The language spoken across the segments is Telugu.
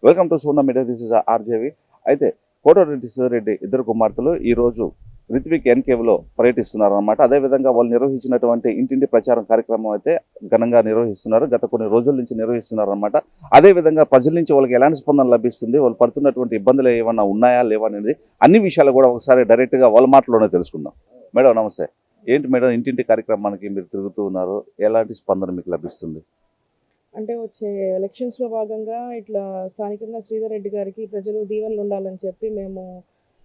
Welcome to Sona media. This is RJV. అయితే కోటరెడ్డి రెడ్డి ఇద్దరు కుమార్తెలు ఈ రోజు రిత్విక్ ఎన్కేవ్లో పర్యటిస్తున్నారు అన్నమాట. అదేవిధంగా వాళ్ళు నిర్వహించినటువంటి ఇంటింటి ప్రచారం కార్యక్రమం అయితే ఘనంగా నిర్వహిస్తున్నారు. గత కొన్ని రోజుల నుంచి నిర్వహిస్తున్నారు అన్నమాట. అదేవిధంగా ప్రజల నుంచి వాళ్ళకి ఎలాంటి స్పందన లభిస్తుంది, వాళ్ళు పడుతున్నటువంటి ఇబ్బందులు ఏమన్నా ఉన్నాయా లేవా అనేది అన్ని విషయాలు కూడా ఒకసారి డైరెక్ట్గా వాళ్ళ మాటలోనే తెలుసుకుందాం. మేడం నమస్తే. ఏంటి మేడం, ఇంటింటి కార్యక్రమానికి మీరు తిరుగుతూ ఉన్నారు, ఎలాంటి స్పందన మీకు లభిస్తుంది? అంటే వచ్చే ఎలక్షన్స్లో భాగంగా ఇట్లా స్థానికంగా శ్రీధర్ రెడ్డి గారికి ప్రజలు దీవెనలు ఉండాలని చెప్పి మేము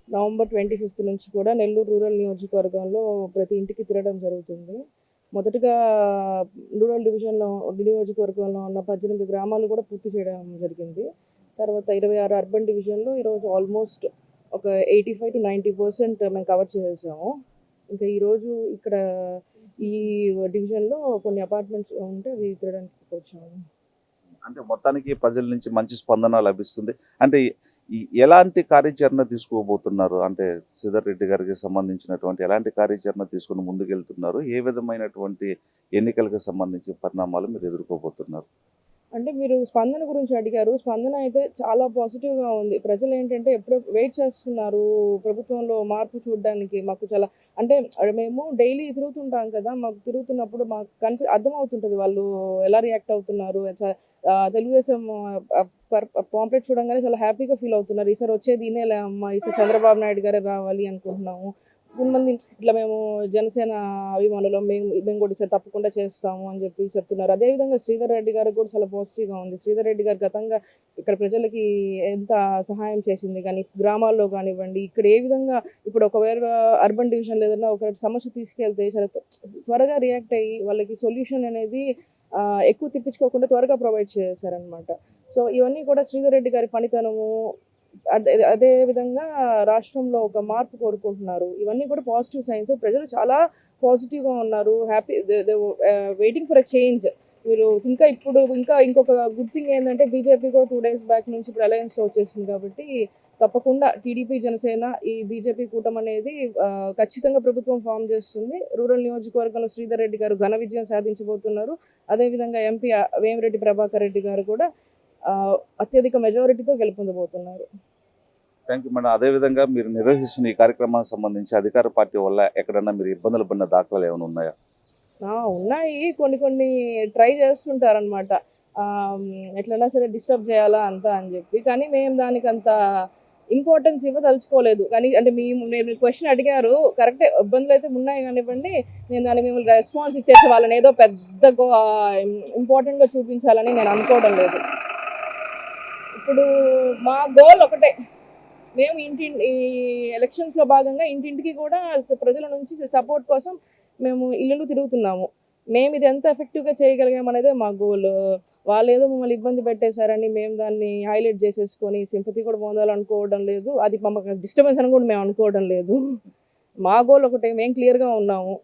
నవంబర్ 25 నుంచి కూడా నెల్లూరు రూరల్ నియోజకవర్గంలో ప్రతి ఇంటికి తిరగడం జరుగుతుంది. మొదటగా రూరల్ నియోజకవర్గంలో ఉన్న 18 గ్రామాలు కూడా పూర్తి చేయడం జరిగింది. తర్వాత 26 అర్బన్ డివిజన్లో ఈరోజు ఆల్మోస్ట్ ఒక 85-90% మేము కవర్ చేసాము. ఇంకా ఈరోజు ఇక్కడ ఈ డివిజన్లో కొన్ని అపార్ట్మెంట్స్ ఉంటే అవి తిరగడానికి వచ్చాము. అంటే మొత్తానికి ప్రజల నుంచి మంచి స్పందన లభిస్తుంది. అంటే ఎలాంటి కార్యాచరణ తీసుకోబోతున్నారు? అంటే శ్రీధర్ రెడ్డి గారికి సంబంధించినటువంటి ఎలాంటి కార్యాచరణ తీసుకుని ముందుకెళ్తున్నారు? ఏ విధమైనటువంటి ఎన్నికలకు సంబంధించి పరిణామాలు మీరు ఎదుర్కోబోతున్నారు? అంటే మీరు స్పందన గురించి అడిగారు. స్పందన అయితే చాలా పాజిటివ్గా ఉంది. ప్రజలు ఏంటంటే ఎప్పుడో వెయిట్ చేస్తున్నారు ప్రభుత్వంలో మార్పు చూడడానికి. మాకు చాలా అంటే మేము డైలీ తిరుగుతుంటాం కదా, మాకు తిరుగుతున్నప్పుడు మాకు అర్థమవుతుంటుంది వాళ్ళు ఎలా రియాక్ట్ అవుతున్నారు. తెలుగుదేశం పాంప్లెట్ చూడంగానే చాలా హ్యాపీగా ఫీల్ అవుతున్నారు. ఈసారి వచ్చేది ఈయనేలే అమ్మ, ఈసారి చంద్రబాబు నాయుడు గారే రావాలి అనుకుంటున్నాము. కొంతమంది ఇట్లా మేము జనసేన అభిమానులు, మేము కూడా ఈసారి తప్పకుండా చేస్తాము అని చెప్పి చెప్తున్నారు. అదేవిధంగా శ్రీధర్ రెడ్డి గారికి కూడా చాలా పాజిటివ్గా ఉంది. శ్రీధర్ రెడ్డి గారు గతంగా ఇక్కడ ప్రజలకి ఎంత సహాయం చేసింది కానీ గ్రామాల్లో కానివ్వండి, ఇక్కడ ఏ విధంగా ఇప్పుడు ఒకవేళ అర్బన్ డివిజన్ ఏదైనా ఒక సమస్య తీసుకెళ్తే చాలా త్వరగా రియాక్ట్ అయ్యి వాళ్ళకి సొల్యూషన్ అనేది ఎక్కువ తిప్పించుకోకుండా త్వరగా ప్రొవైడ్ చేశారనమాట. సో ఇవన్నీ కూడా శ్రీధర్ రెడ్డి గారి పనితనము. అదే విధంగా రాష్ట్రంలో ఒక మార్పు కోరుకుంటున్నారు. ఇవన్నీ కూడా పాజిటివ్ సైన్స్. ప్రజలు చాలా పాజిటివ్గా ఉన్నారు, happy, waiting for a change. మీరు ఇంకొక గుడ్ థింగ్ ఏంటంటే బీజేపీ కూడా 2 days బ్యాక్ నుంచి ఇప్పుడు అలయన్స్లో వచ్చేసింది. కాబట్టి తప్పకుండా టీడీపీ జనసేన ఈ బీజేపీ కూటమి అనేది ఖచ్చితంగా ప్రభుత్వం ఫామ్ చేస్తుంది. రూరల్ నియోజకవర్గంలో శ్రీధర్ రెడ్డి గారు ఘన విజయం సాధించబోతున్నారు. అదేవిధంగా ఎంపీ వేమిరెడ్డి ప్రభాకర్ రెడ్డి గారు కూడా అత్యధిక మెజారిటీతో గెలుపొందబోతున్నారు. Thank you madam. అదేవిధంగా మీరు నిర్వహిస్తున్న ఈ కార్యక్రమానికి సంబంధించి అధికార పార్టీ వల్ల ఎక్కడన్నా మీరు ఇబ్బందులు పడిన దాఖలాలు ఏమైనా ఉన్నాయా? ఉన్నాయి, కొన్ని ట్రై చేస్తుంటారనమాట. ఎట్లన్నా సరే డిస్టర్బ్ చేయాలా అంతా అని చెప్పి. కానీ మేము దానికి అంత ఇంపార్టెన్స్ ఇవ్వదలుచుకోలేదు. కానీ అంటే మీరు క్వశ్చన్ అడిగారు, కరెక్టే, ఇబ్బందులు అయితే ఉన్నాయి కానివ్వండి. నేను దానికి మిమ్మల్ని రెస్పాన్స్ ఇచ్చేసి వాళ్ళని ఏదో పెద్ద ఇంపార్టెంట్గా చూపించాలని నేను అనుకోవడం లేదు. ఇప్పుడు మా గోల్ ఒకటే, మేము ఈ ఎలక్షన్స్లో భాగంగా ఇంటింటికి కూడా ప్రజల నుంచి సపోర్ట్ కోసం మేము ఇల్లు తిరుగుతున్నాము. మేము ఇది ఎంత ఎఫెక్టివ్గా చేయగలిగామనేదే మా గోల్. వాళ్ళు ఏదో మమ్మల్ని ఇబ్బంది పెట్టేశారని మేము దాన్ని హైలైట్ చేసేసుకొని సింపతి కూడా పొందాలనుకోవడం లేదు. అది మాకు డిస్టర్బెన్స్ అని కూడా మేము అనుకోవడం లేదు. మా గోల్ ఒకటే, మేము క్లియర్గా ఉన్నాము.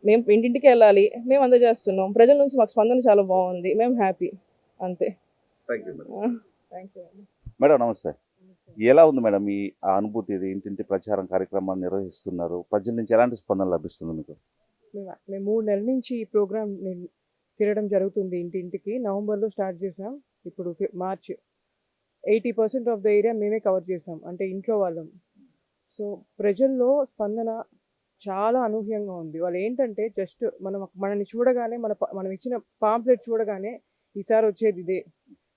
మేము ఇంటింటికి వెళ్ళాలి, మేము అందజేస్తున్నాం. ప్రజల నుంచి మాకు స్పందన చాలా బాగుంది, మేము హ్యాపీ, అంతే. Thank you madam. Thank you madam నమస్తే. ఎలా ఉంది మేడం ఈ అనుభూతి? ఇది ఇంటింటి ప్రచారం కార్యక్రమాన్ని నిర్వహిస్తున్నారు, ప్రజల నుంచి ఎలాంటి స్పందన లభిస్తుంది మీకు? మేము 3 నెలల నుంచి ఈ ప్రోగ్రామ్ తిరగడం జరుగుతుంది. ఇంటింటికి నవంబర్లో స్టార్ట్ చేసాం. ఇప్పుడు మార్చ్ 80% ఆఫ్ ద ఏరియా మేమే కవర్ చేసాం, అంటే ఇంట్లో వాళ్ళం. సో ప్రజల్లో స్పందన చాలా అనూహ్యంగా ఉంది. వాళ్ళు ఏంటంటే జస్ట్ మనల్ని చూడగానే మనం ఇచ్చిన పాంప్లెట్ చూడగానే ఈసారి వచ్చేది ఇదే,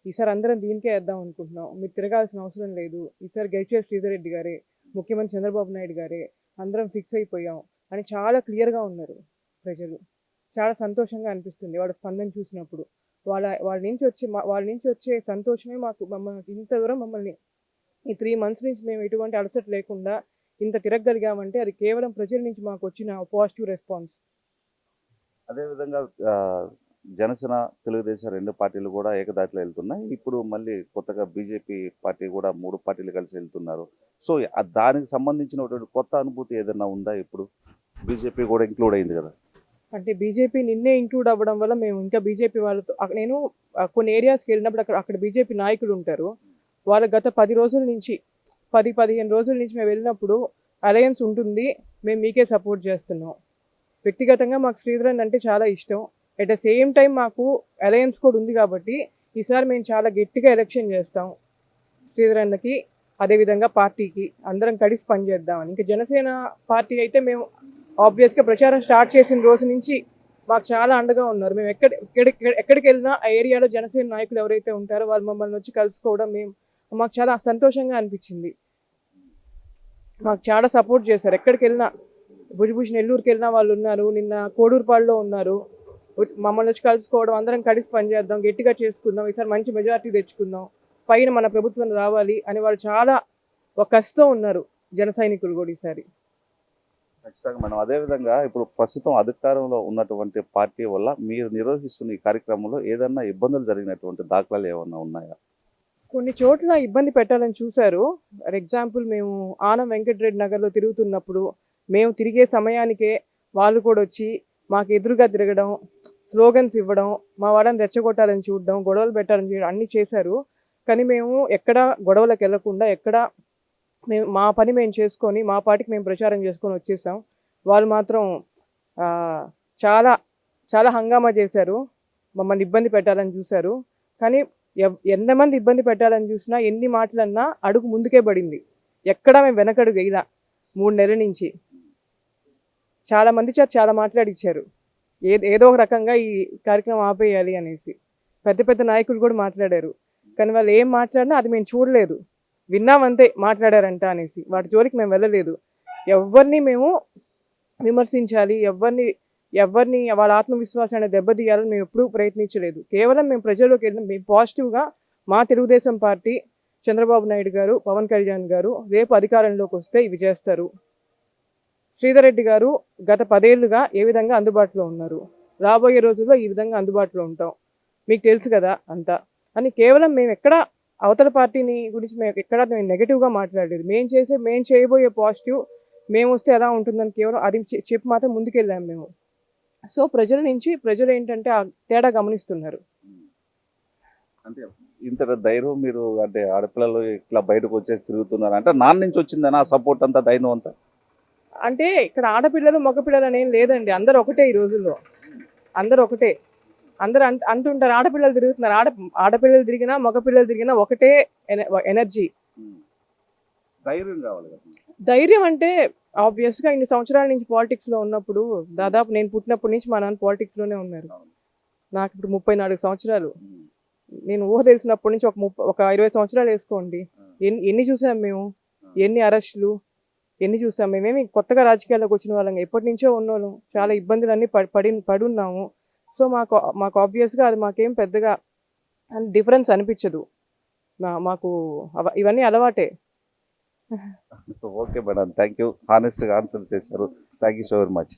ఈసారి అందరం దీనికే వేద్దాం అనుకుంటున్నాం, మీరు తిరగాల్సిన అవసరం లేదు, ఈసారి గెలిచే శ్రీధర్ రెడ్డి గారే, ముఖ్యమంత్రి చంద్రబాబు నాయుడు గారే, అందరం ఫిక్స్ అయిపోయాం అని చాలా క్లియర్గా ఉన్నారు ప్రజలు. చాలా సంతోషంగా అనిపిస్తుంది వాళ్ళ స్పందన చూసినప్పుడు. వాళ్ళ నుంచి వచ్చే సంతోషమే మమ్మల్ని ఇంత దూరం మమ్మల్ని ఈ 3 months నుంచి మేము ఎటువంటి అలసట లేకుండా ఇంత తిరగగలిగామంటే అది కేవలం ప్రజల నుంచి మాకు వచ్చిన పాజిటివ్ రెస్పాన్స్. అదేవిధంగా జనసేన తెలుగుదేశం 2 పార్టీలు కూడా ఏకదాటిలో వెళ్తున్నాయి. ఇప్పుడు మళ్ళీ కొత్తగా బీజేపీ పార్టీ కూడా 3 పార్టీలు కలిసి వెళ్తున్నారు. సో దానికి సంబంధించినటువంటి కొత్త అనుభూతి ఏదైనా ఉందా? ఇప్పుడు బీజేపీ కూడా ఇంక్లూడ్ అయింది కదా. అంటే బీజేపీ నిన్నే ఇంక్లూడ్ అవ్వడం వల్ల మేము ఇంకా బీజేపీ వాళ్ళతో నేను కొన్ని ఏరియాస్కి వెళ్ళినప్పుడు అక్కడ బీజేపీ నాయకులు ఉంటారు. వాళ్ళ గత 10 రోజుల నుంచి 10-15 రోజుల నుంచి మేము వెళ్ళినప్పుడు అలయన్స్ ఉంటుంది, మేము మీకే సపోర్ట్ చేస్తున్నాం. వ్యక్తిగతంగా మాకు శ్రీధరన్ అంటే చాలా ఇష్టం. అట్ ద సేమ్ టైం మాకు అలయన్స్ కూడా ఉంది కాబట్టి ఈసారి మేము చాలా గట్టిగా ఎలక్షన్ చేస్తాం. శ్రీధర్ అన్నకి, అదేవిధంగా పార్టీకి అందరం కలిసి పనిచేద్దామని. ఇంకా జనసేన పార్టీ అయితే మేము ఆబ్వియస్గా ప్రచారం స్టార్ట్ చేసిన రోజు నుంచి మాకు చాలా అండగా ఉన్నారు. మేము ఎక్కడికి వెళ్ళినా ఆ ఏరియాలో జనసేన నాయకులు ఎవరైతే ఉంటారో వాళ్ళు మమ్మల్ని వచ్చి కలుసుకోవడం మాకు చాలా సంతోషంగా అనిపించింది. మాకు చాలా సపోర్ట్ చేశారు. ఎక్కడికి వెళ్ళినా భుజభూషి నెల్లూరుకి వెళ్ళినా వాళ్ళు ఉన్నారు, నిన్న కోడూరుపాడులో ఉన్నారు. మమ్మల్ని వచ్చి కలుసుకోవడం, అందరం కలిసి పనిచేద్దాం, గట్టిగా చేసుకుందాం, ఈసారి మంచి మెజారిటీ తెచ్చుకుందాం, పైన మన ప్రభుత్వం రావాలి అని వాళ్ళు చాలా ఒక కసితో ఉన్నారు జన సైనికులు కూడా ఈసారి. ఖచ్చితంగా మేడం. అదేవిధంగా ఇప్పుడు ప్రస్తుతం అధికారంలో ఉన్నటువంటి పార్టీ వల్ల మీరు నిర్వహిస్తున్న ఈ కార్యక్రమంలో ఏదన్నా ఇబ్బందులు జరిగినటువంటి దాఖలాలు ఏమన్నా ఉన్నాయా? కొన్ని చోట్ల ఇబ్బంది పెట్టాలని చూశారు. ఫర్ ఎగ్జాంపుల్ మేము ఆనం వెంకటరెడ్డి నగర్లో తిరుగుతున్నప్పుడు మేము తిరిగే సమయానికే వాళ్ళు కూడా వచ్చి మాకు ఎదురుగా తిరగడం, స్లోగన్స్ ఇవ్వడం, మా వాళ్ళని రెచ్చగొట్టాలని చూడడం, గొడవలు పెట్టాలని చేయడం అన్నీ చేశారు. కానీ మేము ఎక్కడ గొడవలకు వెళ్లకుండా మా పని మేము చేసుకొని మా పార్టీకి మేము ప్రచారం చేసుకొని వచ్చేసాం. వాళ్ళు మాత్రం చాలా చాలా హంగామా చేశారు, మమ్మల్ని ఇబ్బంది పెట్టాలని చూశారు. కానీ ఎంతమంది ఇబ్బంది పెట్టాలని చూసినా, ఎన్ని మాటలన్నా అడుగు ముందుకే పడింది. ఎక్కడా మేము వెనకడుగు వేయలా. 3 నెలల నుంచి చాలా మంది చాలా మాట్లాడిచ్చారు, ఏదో ఒక రకంగా ఈ కార్యక్రమం ఆపేయాలి అనేసి. పెద్ద పెద్ద నాయకులు కూడా మాట్లాడారు. కానీ వాళ్ళు ఏం మాట్లాడినా అది మేము చూడలేదు, విన్నామంతే మాట్లాడారంట అనేసి. వాటి జోలికి మేము వెళ్ళలేదు. ఎవరిని మేము విమర్శించాలి, ఎవరిని వాళ్ళ ఆత్మవిశ్వాసాన్ని దెబ్బతీయాలని మేము ఎప్పుడూ ప్రయత్నించలేదు. కేవలం మేము ప్రజల్లోకి వెళ్ళిన మేము పాజిటివ్గా మా తెలుగుదేశం పార్టీ, చంద్రబాబు నాయుడు గారు, పవన్ కళ్యాణ్ గారు రేపు అధికారంలోకి వస్తే ఇవి చేస్తారు. శ్రీధర్ రెడ్డి గారు గత 10 ఏళ్లుగా ఏ విధంగా అందుబాటులో ఉన్నారు, రాబోయే రోజుల్లో ఈ విధంగా అందుబాటులో ఉంటాం, మీకు తెలుసు కదా అంతా అని. కేవలం మేము ఎక్కడ అవతల పార్టీని గురించి మేము నెగిటివ్గా మాట్లాడలేదు. మేము చేయబోయే పాజిటివ్, మేము వస్తే ఎలా ఉంటుందని కేవలం అది చెప్పి మాత్రం ముందుకెళ్ళాము మేము. సో ప్రజలు ఏంటంటే ఆ తేడా గమనిస్తున్నారు. అంటే ఇంత ధైర్యం మీరు, అంటే ఆడపిల్లలు ఇట్లా బయటకు వచ్చేసి తిరుగుతున్నారు అంటే నాన్న నుంచి వచ్చిందనా సపోర్ట్ అంతా, ధైర్యం అంతా? అంటే ఇక్కడ ఆడపిల్లలు మగపిల్లలు అనేం లేదండి, అందరూ ఒకటే. ఈ రోజుల్లో అందరూ ఒకటే. అందరూ అంటుంటారు ఆడపిల్లలు తిరుగుతున్నారు. ఆడపిల్లలు తిరిగినా మగపిల్లలు తిరిగినా ఒకటే ఎనర్జీ. ధైర్యం కావాలి కదా. ధైర్యం అంటే ఆబ్వియస్గా ఇన్ని సంవత్సరాల నుంచి పాలిటిక్స్లో ఉన్నప్పుడు, దాదాపు నేను పుట్టినప్పటి నుంచి మా నాన్న పాలిటిక్స్లోనే ఉన్నారు. నాకు ఇప్పుడు 34 సంవత్సరాలు. నేను ఊహ తెలిసినప్పటి నుంచి ఒక 20 సంవత్సరాలు వేసుకోండి. ఎన్ని చూసాం మేము, ఎన్ని అరెస్టులు, ఎన్ని చూసాం. మేమేమి కొత్తగా రాజకీయాల్లోకి వచ్చిన వాళ్ళం, ఎప్పటి నుంచో ఉన్నోళ్ళం. చాలా ఇబ్బందులన్నీ పడున్నాము. సో మాకు ఆబ్వియస్గా అది మాకేం పెద్దగా డిఫరెన్స్ అనిపించదు. మాకు ఇవన్నీ అలవాటే. Okay madam, thank you. హానెస్ట్గా ఆన్సర్ చేశారు. Thank you so very much.